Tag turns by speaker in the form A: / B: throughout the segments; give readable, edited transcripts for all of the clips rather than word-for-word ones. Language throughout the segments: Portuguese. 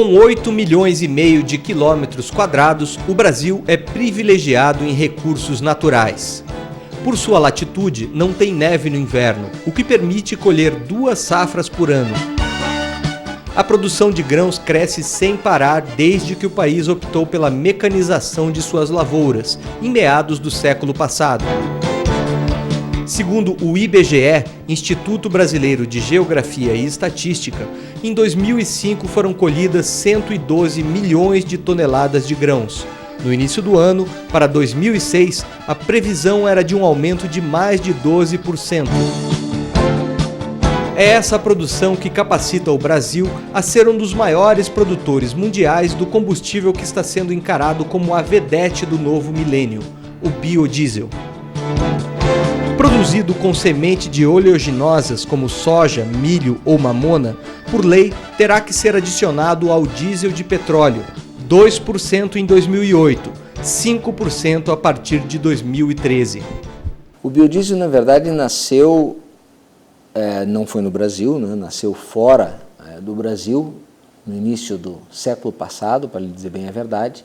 A: Com 8 milhões e meio de quilômetros quadrados, o Brasil é privilegiado em recursos naturais. Por sua latitude, não tem neve no inverno, o que permite colher 2 safras por ano. A produção de grãos cresce sem parar desde que o país optou pela mecanização de suas lavouras, em meados do século passado. Segundo o IBGE, Instituto Brasileiro de Geografia e Estatística, em 2005 foram colhidas 112 milhões de toneladas de grãos. No início do ano, para 2006, a previsão era de um aumento de mais de 12%. É essa produção que capacita o Brasil a ser um dos maiores produtores mundiais do combustível que está sendo encarado como a vedete do novo milênio, o biodiesel. Produzido com semente de oleaginosas como soja, milho ou mamona, por lei terá que ser adicionado ao diesel de petróleo, 2% em 2008, 5% a partir de 2013.
B: O biodiesel, na verdade, nasceu, não foi no Brasil, né? Nasceu fora do Brasil, no início do século passado, para lhe dizer bem a verdade,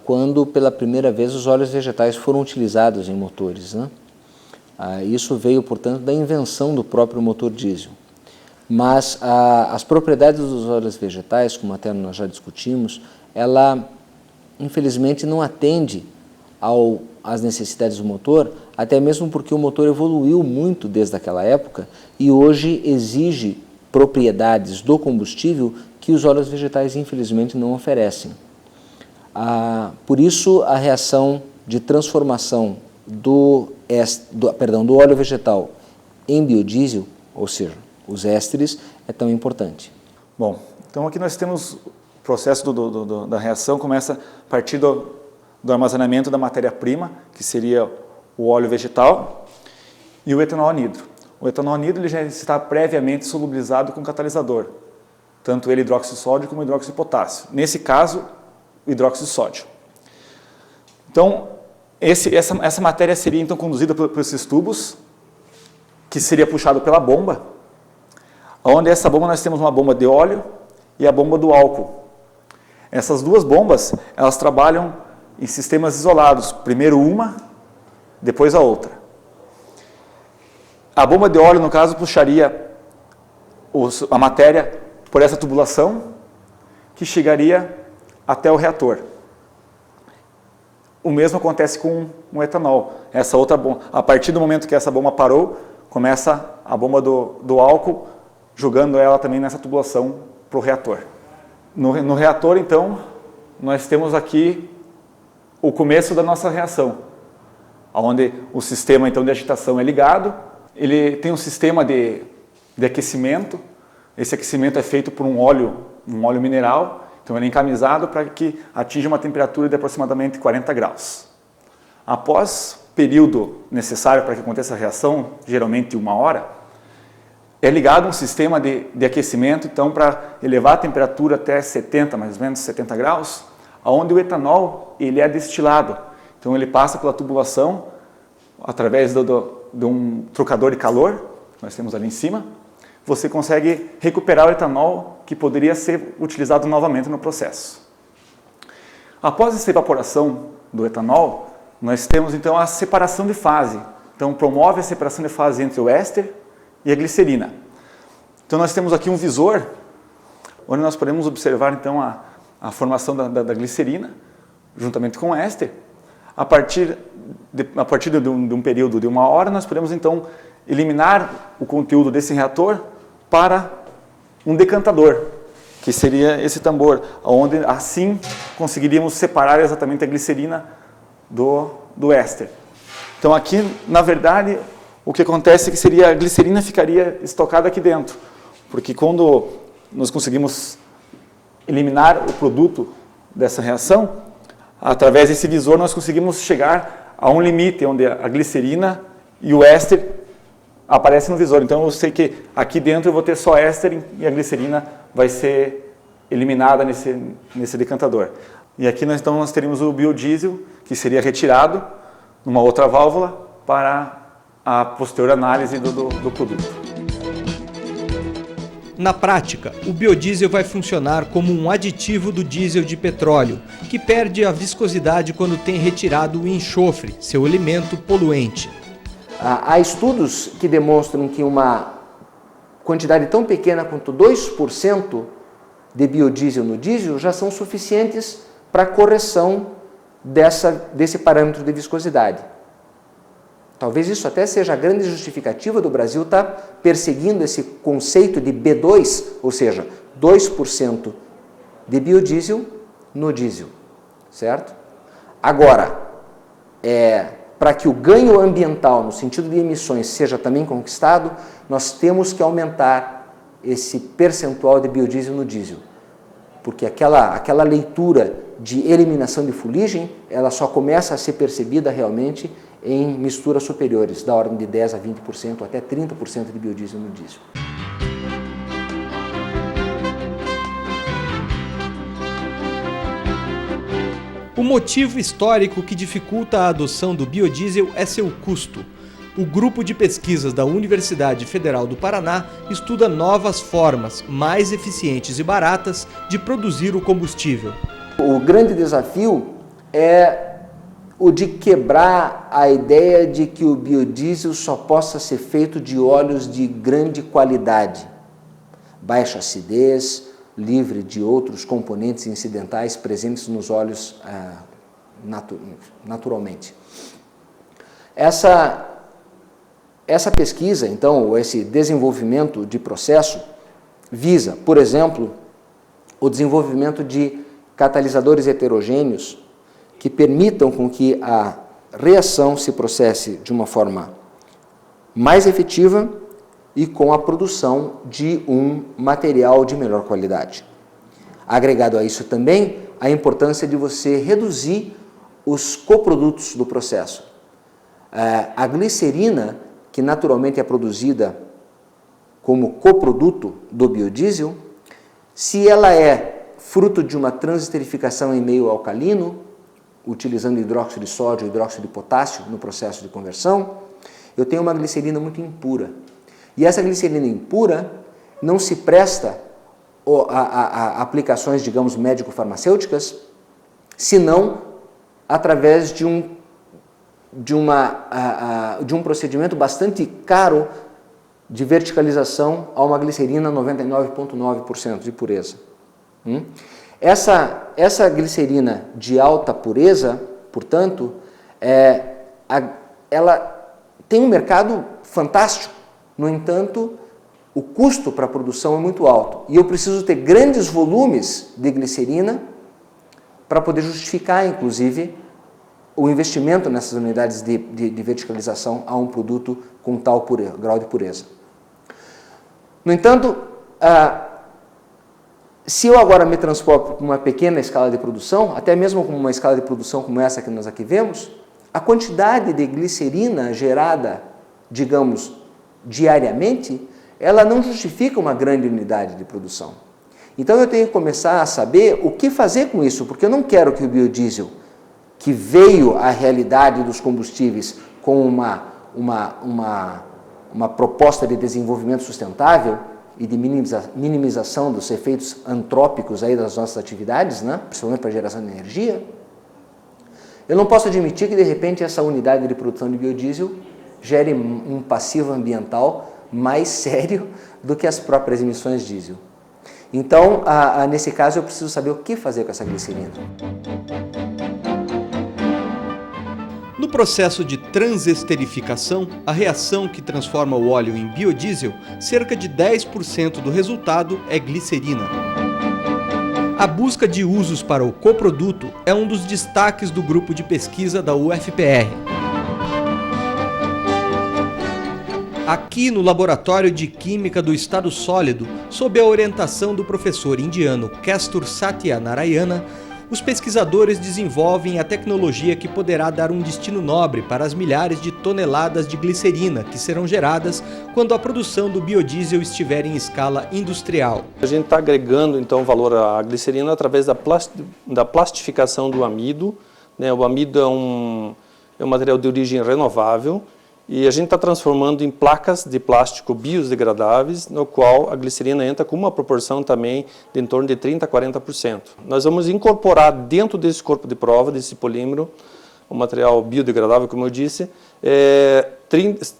B: quando pela primeira vez os óleos vegetais foram utilizados em motores, né? Isso veio, portanto, da invenção do próprio motor diesel. Mas as propriedades dos óleos vegetais, como até nós já discutimos, ela infelizmente não atende às necessidades do motor, até mesmo porque o motor evoluiu muito desde aquela época e hoje exige propriedades do combustível que os óleos vegetais infelizmente não oferecem. Por isso a reação de transformação do óleo vegetal em biodiesel, ou seja, os ésteres, é tão importante.
C: Bom, então aqui nós temos o processo da reação, começa a partir do armazenamento da matéria-prima, que seria o óleo vegetal, e o etanol anidro. O etanol anidro ele já está previamente solubilizado com catalisador, tanto ele hidróxido de sódio como hidróxido de potássio. Nesse caso, o hidróxido de sódio. Então, essa matéria seria então conduzida por esses tubos, que seria puxado pela bomba, onde essa bomba nós temos uma bomba de óleo e a bomba do álcool. Essas duas bombas, elas trabalham em sistemas isolados, primeiro uma, depois a outra. A bomba de óleo, no caso, puxaria a matéria por essa tubulação, que chegaria até o reator. O mesmo acontece com o etanol. Essa outra bomba, a partir do momento que essa bomba parou, começa a bomba do álcool, jogando ela também nessa tubulação para o reator. No reator, então, nós temos aqui o começo da nossa reação, onde o sistema então, de agitação é ligado, ele tem um sistema de aquecimento, esse aquecimento é feito por um óleo mineral, então ele é encamisado para que atinja uma temperatura de aproximadamente 40 graus. Após o período necessário para que aconteça a reação, geralmente 1 hora, é ligado um sistema de aquecimento, então para elevar a temperatura até 70, mais ou menos 70 graus, onde o etanol ele é destilado. Então ele passa pela tubulação, através de um trocador de calor, que nós temos ali em cima, você consegue recuperar o etanol que poderia ser utilizado novamente no processo. Após essa evaporação do etanol, nós temos então a separação de fase. Então promove a separação de fase entre o éster e a glicerina. Então nós temos aqui um visor, onde nós podemos observar então a formação da glicerina, juntamente com o éster. A partir de um período de 1 hora, nós podemos então eliminar o conteúdo desse reator para um decantador, que seria esse tambor, onde assim conseguiríamos separar exatamente a glicerina do éster. Então aqui, na verdade, o que acontece é que seria a glicerina ficaria estocada aqui dentro, porque quando nós conseguimos eliminar o produto dessa reação, através desse visor nós conseguimos chegar a um limite onde a glicerina e o éster aparecem no visor. Então eu sei que aqui dentro eu vou ter só éster e a glicerina vai ser eliminada nesse decantador. E aqui nós teríamos o biodiesel, que seria retirado numa outra válvula para a posterior análise do produto.
A: Na prática, o biodiesel vai funcionar como um aditivo do diesel de petróleo, que perde a viscosidade quando tem retirado o enxofre, seu elemento poluente.
B: Há estudos que demonstram que uma quantidade tão pequena quanto 2% de biodiesel no diesel já são suficientes para a correção desse parâmetro de viscosidade. Talvez isso até seja a grande justificativa do Brasil estar perseguindo esse conceito de B2, ou seja, 2% de biodiesel no diesel, certo? Agora, para que o ganho ambiental, no sentido de emissões, seja também conquistado, nós temos que aumentar esse percentual de biodiesel no diesel. Porque aquela leitura de eliminação de fuligem, ela só começa a ser percebida realmente em misturas superiores, da ordem de 10% a 20%, até 30% de biodiesel no diesel.
A: O motivo histórico que dificulta a adoção do biodiesel é seu custo. O grupo de pesquisas da Universidade Federal do Paraná estuda novas formas, mais eficientes e baratas, de produzir o combustível.
B: O grande desafio é o de quebrar a ideia de que o biodiesel só possa ser feito de óleos de grande qualidade, baixa acidez, livre de outros componentes incidentais presentes nos óleos naturalmente. Essa pesquisa, então, ou esse desenvolvimento de processo, visa, por exemplo, o desenvolvimento de catalisadores heterogêneos que permitam com que a reação se processe de uma forma mais efetiva e com a produção de um material de melhor qualidade. Agregado a isso também, a importância de você reduzir os coprodutos do processo. A glicerina, que naturalmente é produzida como coproduto do biodiesel, se ela é fruto de uma transesterificação em meio alcalino, utilizando hidróxido de sódio e hidróxido de potássio no processo de conversão, eu tenho uma glicerina muito impura. E essa glicerina impura não se presta a aplicações, digamos, médico-farmacêuticas, senão através de um procedimento bastante caro de verticalização a uma glicerina 99,9% de pureza. Essa glicerina de alta pureza, portanto, ela tem um mercado fantástico. No entanto, o custo para a produção é muito alto e eu preciso ter grandes volumes de glicerina para poder justificar, inclusive, o investimento nessas unidades de verticalização a um produto com tal grau de pureza. No entanto, se eu agora me transporto para uma pequena escala de produção, até mesmo com uma escala de produção como essa que nós aqui vemos, a quantidade de glicerina gerada, digamos, diariamente, ela não justifica uma grande unidade de produção. Então eu tenho que começar a saber o que fazer com isso, porque eu não quero que o biodiesel, que veio à realidade dos combustíveis com uma proposta de desenvolvimento sustentável e de minimização dos efeitos antrópicos aí das nossas atividades, né? Principalmente para a geração de energia, eu não posso admitir que de repente essa unidade de produção de biodiesel gere um passivo ambiental mais sério do que as próprias emissões diesel. Então, nesse caso, eu preciso saber o que fazer com essa glicerina.
A: No processo de transesterificação, a reação que transforma o óleo em biodiesel, cerca de 10% do resultado é glicerina. A busca de usos para o coproduto é um dos destaques do grupo de pesquisa da UFPR. Aqui no Laboratório de Química do Estado Sólido, sob a orientação do professor indiano Kestur Satyanarayana, os pesquisadores desenvolvem a tecnologia que poderá dar um destino nobre para as milhares de toneladas de glicerina que serão geradas quando a produção do biodiesel estiver em escala industrial.
D: A gente está agregando então valor à glicerina através da plastificação do amido. O amido é um material de origem renovável e a gente está transformando em placas de plástico biodegradáveis, no qual a glicerina entra com uma proporção também de em torno de 30% a 40%. Nós vamos incorporar dentro desse corpo de prova, desse polímero, um material biodegradável, como eu disse,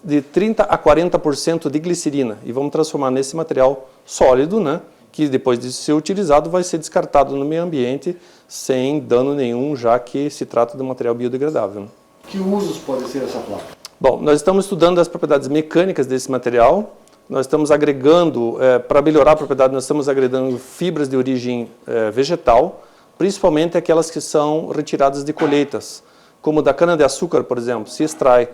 D: de 30% a 40% de glicerina, e vamos transformar nesse material sólido, né, que depois de ser utilizado vai ser descartado no meio ambiente sem dano nenhum, já que se trata de um material biodegradável.
E: Que usos pode ser essa placa?
D: Bom, nós estamos estudando as propriedades mecânicas desse material, nós estamos agregando, para melhorar a propriedade, nós estamos agregando fibras de origem vegetal, principalmente aquelas que são retiradas de colheitas, como da cana-de-açúcar, por exemplo. Se extrai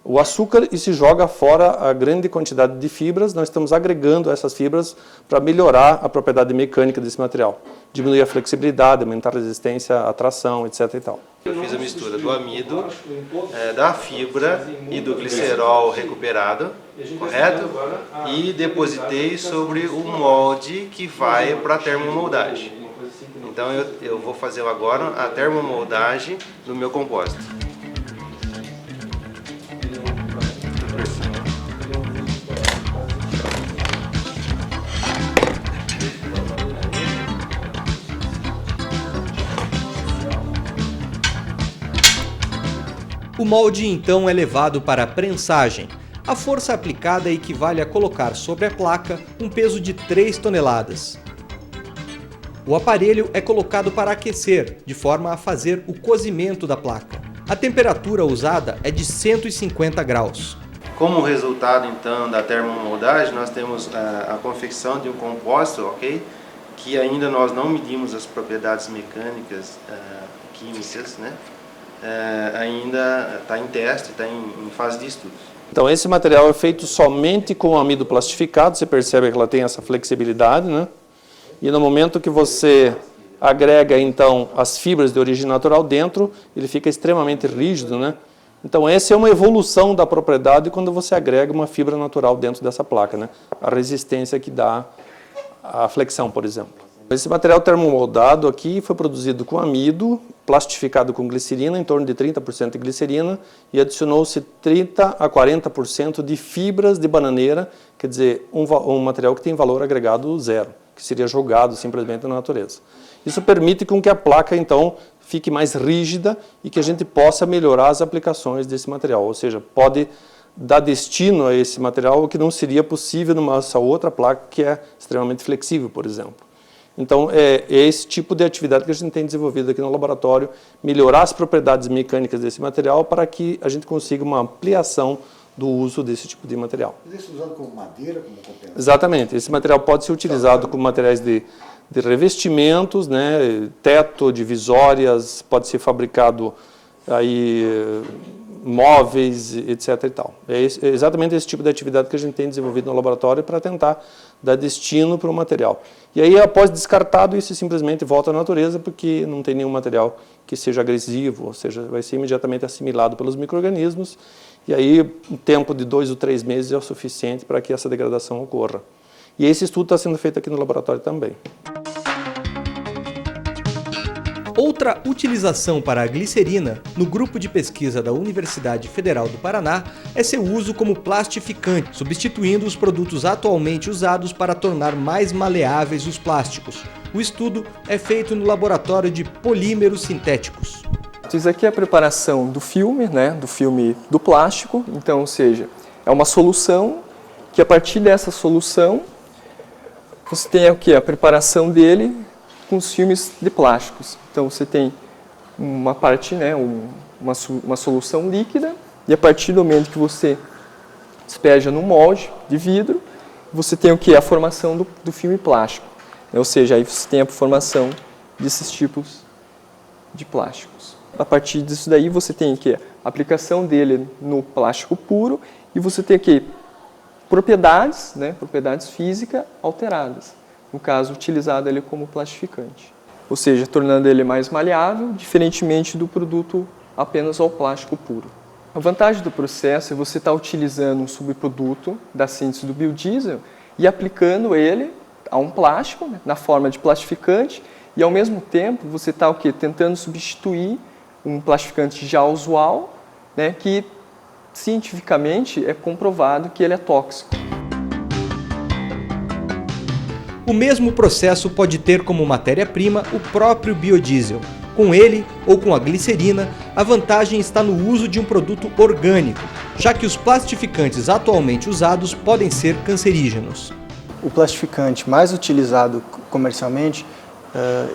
D: o açúcar e se joga fora a grande quantidade de fibras, nós estamos agregando essas fibras para melhorar a propriedade mecânica desse material, diminuir a flexibilidade, aumentar a resistência à tração, etc. e tal.
F: Eu fiz a mistura do amido, da fibra e do glicerol recuperado, correto? E depositei sobre o molde que vai para a termomoldagem. Então eu vou fazer agora a termomoldagem do meu compósito.
A: O molde então é levado para a prensagem. A força aplicada equivale a colocar sobre a placa um peso de 3 toneladas. O aparelho é colocado para aquecer, de forma a fazer o cozimento da placa. A temperatura usada é de 150 graus.
F: Como resultado então da termomoldagem, nós temos a confecção de um compósito, ok? Que ainda nós não medimos as propriedades mecânicas, químicas, né? Ainda está em teste, está em fase de estudos.
D: Então esse material é feito somente com amido plastificado, você percebe que ela tem essa flexibilidade, né? E no momento que você agrega então as fibras de origem natural dentro, ele fica extremamente rígido, né? Então essa é uma evolução da propriedade quando você agrega uma fibra natural dentro dessa placa, né? A resistência que dá a flexão, por exemplo. Esse material termomoldado aqui foi produzido com amido, plastificado com glicerina, em torno de 30% de glicerina, e adicionou-se 30% a 40% de fibras de bananeira, quer dizer, um material que tem valor agregado zero, que seria jogado simplesmente na natureza. Isso permite com que a placa, então, fique mais rígida e que a gente possa melhorar as aplicações desse material, ou seja, pode dar destino a esse material o que não seria possível numa outra placa que é extremamente flexível, por exemplo. Então, é esse tipo de atividade que a gente tem desenvolvido aqui no laboratório, melhorar as propriedades mecânicas desse material para que a gente consiga uma ampliação do uso desse tipo de material.
E: Mas isso é usado como madeira, como compensação?
D: Exatamente. Esse material pode ser utilizado como materiais de revestimentos, né, teto, divisórias, pode ser fabricado aí móveis, etc. e tal. É exatamente esse tipo de atividade que a gente tem desenvolvido no laboratório para tentar dar destino para o material. E aí, após descartado, isso simplesmente volta à natureza, porque não tem nenhum material que seja agressivo, ou seja, vai ser imediatamente assimilado pelos micro-organismos, e aí um tempo de 2 ou 3 meses é o suficiente para que essa degradação ocorra. E esse estudo está sendo feito aqui no laboratório também.
A: Outra utilização para a glicerina, no grupo de pesquisa da Universidade Federal do Paraná, é seu uso como plastificante, substituindo os produtos atualmente usados para tornar mais maleáveis os plásticos. O estudo é feito no laboratório de polímeros sintéticos.
G: Isso aqui é a preparação do filme, né, do filme do plástico. Então, ou seja, é uma solução que a partir dessa solução você tem aqui a preparação dele com os filmes de plásticos. Então você tem uma parte, né, uma solução líquida, e a partir do momento que você despeja no molde de vidro, você tem o que? A formação do filme plástico. Ou seja, aí você tem a formação desses tipos de plásticos. A partir disso daí você tem o que? A aplicação dele no plástico puro, e você tem aqui propriedades, né, propriedades físicas alteradas. No caso, utilizado ele como plastificante. Ou seja, tornando ele mais maleável, diferentemente do produto apenas ao plástico puro. A vantagem do processo é você estar utilizando um subproduto da síntese do biodiesel e aplicando ele a um plástico, né, na forma de plastificante, e ao mesmo tempo você está tentando substituir um plastificante já usual, né, que cientificamente é comprovado que ele é tóxico.
A: O mesmo processo pode ter como matéria-prima o próprio biodiesel. Com ele, ou com a glicerina, a vantagem está no uso de um produto orgânico, já que os plastificantes atualmente usados podem ser cancerígenos.
H: O plastificante mais utilizado comercialmente,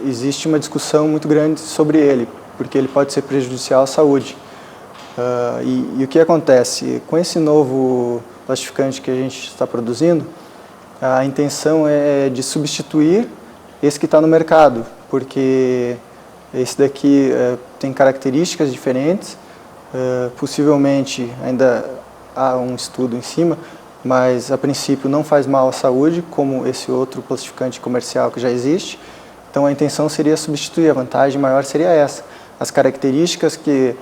H: existe uma discussão muito grande sobre ele, porque ele pode ser prejudicial à saúde. E o que acontece? Com esse novo plastificante que a gente está produzindo, a intenção é de substituir esse que está no mercado, porque esse daqui tem características diferentes, possivelmente ainda há um estudo em cima, mas a princípio não faz mal à saúde, como esse outro plastificante comercial que já existe. Então a intenção seria substituir, a vantagem maior seria essa. As características que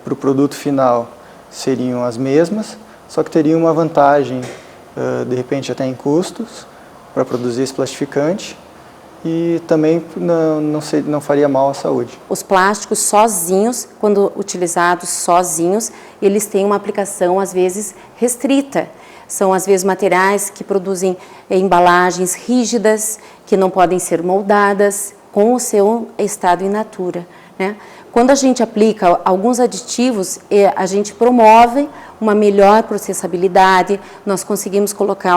H: para o produto final seriam as mesmas, só que teria uma vantagem, de repente até em custos, para produzir esse plastificante, e também não faria mal à saúde.
I: Os plásticos sozinhos, quando utilizados sozinhos, eles têm uma aplicação às vezes restrita. São às vezes materiais que produzem embalagens rígidas, que não podem ser moldadas com o seu estado in natura, né? Quando a gente aplica alguns aditivos, a gente promove uma melhor processabilidade, nós conseguimos colocar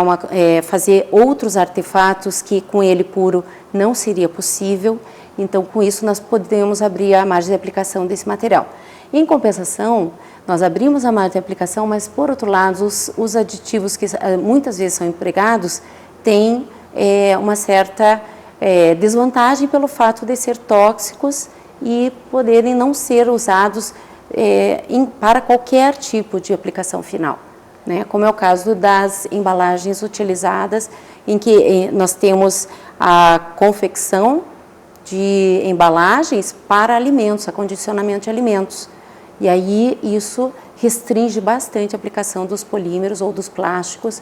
I: fazer outros artefatos que com ele puro não seria possível, então com isso nós podemos abrir a margem de aplicação desse material. Em compensação, nós abrimos a margem de aplicação, mas por outro lado, os aditivos que muitas vezes são empregados têm uma certa desvantagem pelo fato de ser tóxicos e poderem não ser usados para qualquer tipo de aplicação final, né? Como é o caso das embalagens utilizadas, em que nós temos a confecção de embalagens para alimentos, acondicionamento de alimentos. E aí isso restringe bastante a aplicação dos polímeros ou dos plásticos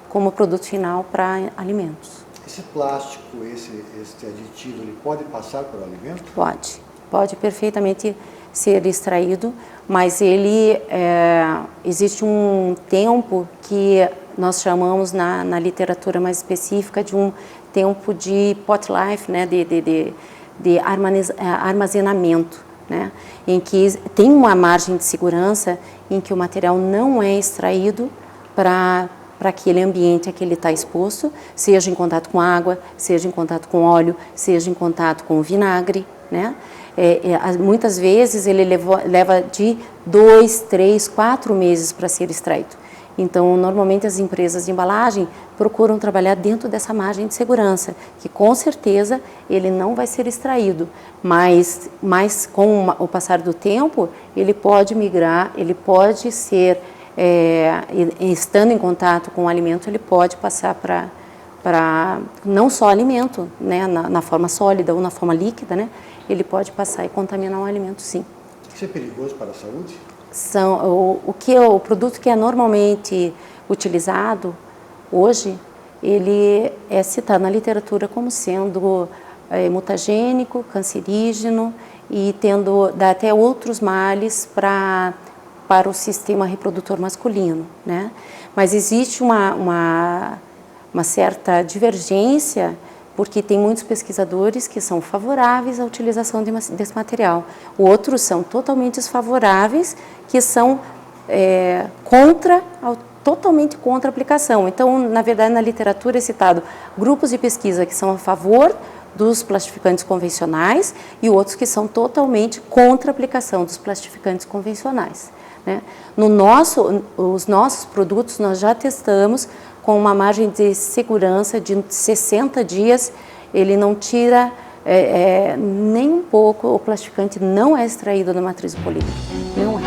I: como produto final para alimentos.
E: Esse plástico, esse aditivo, ele pode passar para o alimento?
I: Pode perfeitamente ser extraído, mas existe um tempo que nós chamamos na literatura mais específica de um tempo de pot life, né, de armazenamento, né, em que tem uma margem de segurança em que o material não é extraído para aquele ambiente a que ele está exposto, seja em contato com água, seja em contato com óleo, seja em contato com vinagre, né? Muitas vezes ele leva de 2, 3, 4 meses para ser extraído. Então, normalmente as empresas de embalagem procuram trabalhar dentro dessa margem de segurança, que com certeza ele não vai ser extraído, mas com o passar do tempo, ele pode migrar, ele pode ser estando em contato com o alimento, ele pode passar para não só alimento, né, na forma sólida ou na forma líquida, né, ele pode passar e contaminar o alimento, sim.
E: Isso é perigoso para a saúde?
I: O produto que é normalmente utilizado hoje, ele é citado na literatura como sendo mutagênico, cancerígeno e dá até outros males para o sistema reprodutor masculino, né? Mas existe uma certa divergência, porque tem muitos pesquisadores que são favoráveis à utilização desse material. Outros são totalmente desfavoráveis, que são totalmente contra a aplicação. Então, na verdade, na literatura é citado grupos de pesquisa que são a favor dos plastificantes convencionais e outros que são totalmente contra a aplicação dos plastificantes convencionais, né? Os nossos produtos nós já testamos com uma margem de segurança de 60 dias, ele não tira nem um pouco, o plastificante não é extraído da matriz do polímero, não é.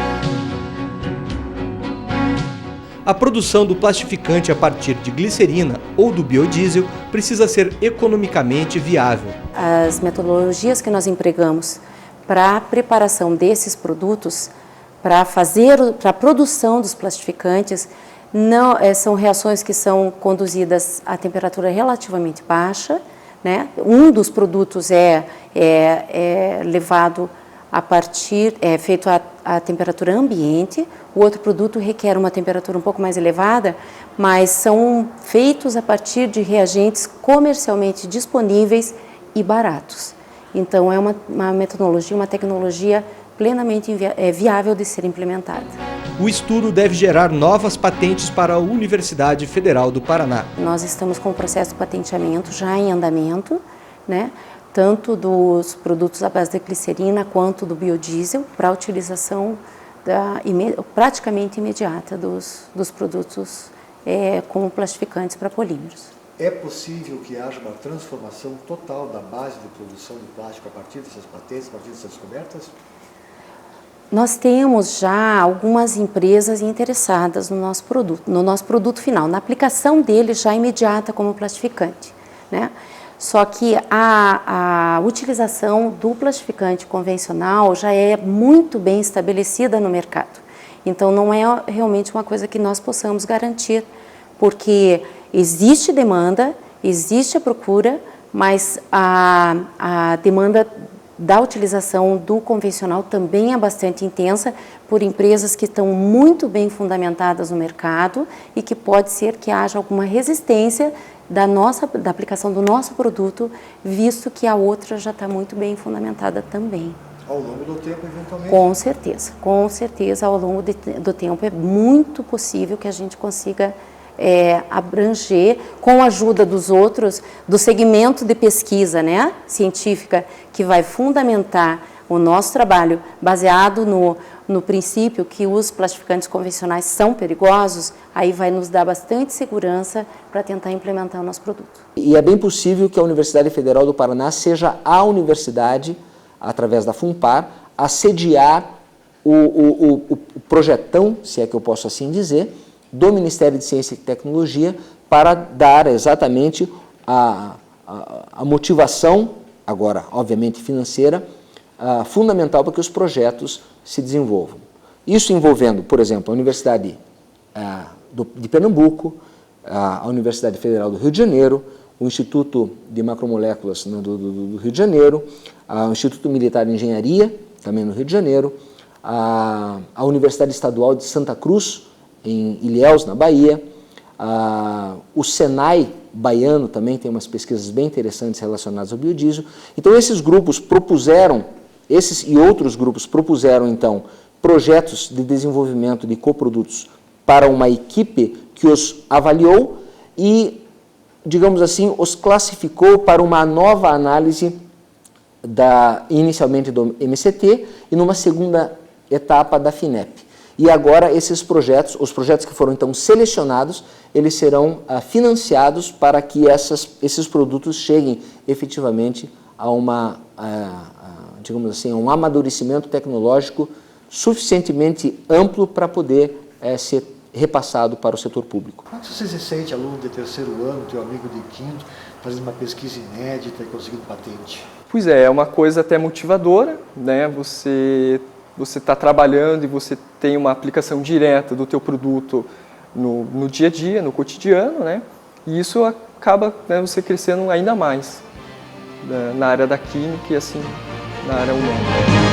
A: A produção do plastificante a partir de glicerina ou do biodiesel precisa ser economicamente viável.
I: As metodologias que nós empregamos para a preparação desses produtos, para a produção dos plastificantes, são reações que são conduzidas a temperatura relativamente baixa, né? Um dos produtos é levado é feito a temperatura ambiente, o outro produto requer uma temperatura um pouco mais elevada, mas são feitos a partir de reagentes comercialmente disponíveis e baratos. Então é uma metodologia, uma tecnologia plenamente viável de ser implementada.
A: O estudo deve gerar novas patentes para a Universidade Federal do Paraná.
I: Nós estamos com o processo de patenteamento já em andamento, né? Tanto dos produtos à base de glicerina quanto do biodiesel, para a utilização praticamente imediata dos produtos como plastificantes para polímeros.
E: É possível que haja uma transformação total da base de produção de plástico a partir dessas patentes, a partir dessas descobertas?
I: Nós temos já algumas empresas interessadas no nosso produto final, na aplicação dele já imediata como plastificante, né? Só que a utilização do plastificante convencional já é muito bem estabelecida no mercado. Então não é realmente uma coisa que nós possamos garantir, porque existe demanda, existe a procura, mas a demanda da utilização do convencional também é bastante intensa por empresas que estão muito bem fundamentadas no mercado e que pode ser que haja alguma resistência da aplicação do nosso produto, visto que a outra já está muito bem fundamentada também.
E: Ao longo do tempo, eventualmente?
I: Com certeza, ao longo do tempo é muito possível que a gente consiga abranger, com a ajuda dos outros, do segmento de pesquisa, né, científica, que vai fundamentar o nosso trabalho baseado no princípio que os plastificantes convencionais são perigosos, aí vai nos dar bastante segurança para tentar implementar o nosso produto.
B: E é bem possível que a Universidade Federal do Paraná seja a universidade, através da FUNPAR, a sediar o projetão, se é que eu posso assim dizer, do Ministério de Ciência e Tecnologia para dar exatamente a motivação, agora obviamente financeira, fundamental para que os projetos se desenvolvam. Isso envolvendo, por exemplo, a Universidade de Pernambuco, a Universidade Federal do Rio de Janeiro, o Instituto de Macromoléculas do Rio de Janeiro, o Instituto Militar de Engenharia, também no Rio de Janeiro, a Universidade Estadual de Santa Cruz, em Ilhéus, na Bahia, o Senai baiano também tem umas pesquisas bem interessantes relacionadas ao biodiesel. Então esses grupos propuseram, esses e outros grupos propuseram então projetos de desenvolvimento de coprodutos para uma equipe que os avaliou e, digamos assim, os classificou para uma nova análise inicialmente do MCT e numa segunda etapa da FINEP. E agora esses projetos, os projetos que foram então selecionados, eles serão financiados para que esses produtos cheguem efetivamente a digamos assim, a um amadurecimento tecnológico suficientemente amplo para poder ser repassado para o setor público.
E: Como você se sente, aluno de terceiro ano, teu amigo de quinto, fazendo uma pesquisa inédita e conseguindo patente?
G: Pois é uma coisa até motivadora, né? Você está trabalhando e você tem uma aplicação direta do teu produto no dia a dia, no cotidiano, né? E isso acaba, né, você crescendo ainda mais na área da química e assim na área humana.